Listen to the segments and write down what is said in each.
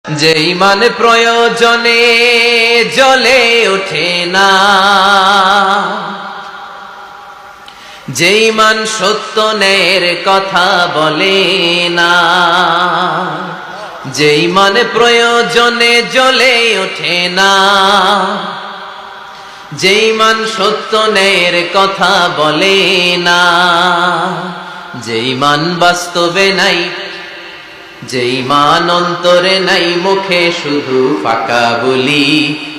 যে ইমান প্রয়োজনে জ্বলে ওঠে না, যে ইমান সত্য ন্যায়ের কথা বলে না, যে ইমান প্রয়োজনে জ্বলে ওঠে না, যে ইমান সত্য ন্যায়ের কথা বলে না, যে ইমান বাস্তবে নাই, যে ইমান অন্তরে নাই, মুখে শুধু ফাঁকা বলি,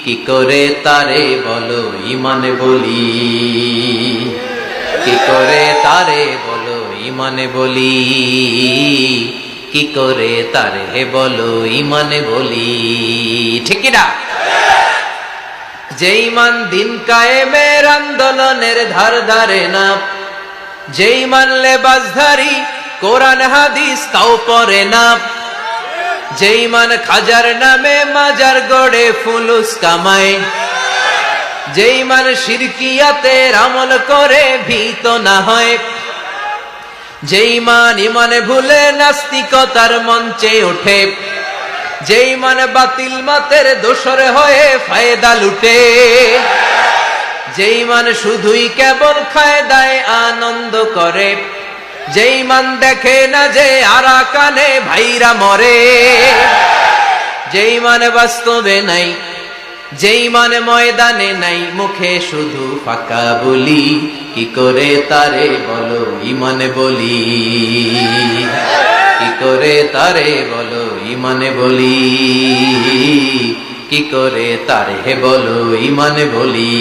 কি করে তারে বলো ইমান বলি, কি করে তারে বলো ইমান বলি, কি করে তারে বলো ইমান বলি, ঠিক না? যে ইমান দিন কায়েমের আন্দোলনের ধার ধারে না, যে ইমান লেবাসধারী কোরআন হাদিস তাও পড়ে না, যে ইমান খাজার নামে মাজার গড়ে ফুলুস কামায়, যে ইমান শিরকিয়াতের আমল করে ভীত না হয়, যে ইমান ইমানে ভুলে নাস্তিকতার মঞ্চে ওঠে, যে ইমান বাতিল মতের দোসর হয়ে ফায়দা লুটে, যে ইমান শুধুই কেবল ফায়দায় আনন্দ করে, যে ইমান দেখে না যে আরাকানে ভাইরা মরে, যে ইমান বাস্তবে নাই, যে ইমান ময়দানে নাই, মুখে শুধু ফাঁকা বলি, কি করে তারে বলো ইমান বলি, কি করে তারে বলো ইমান বলি, কি করে তারে বলো ইমান বলি।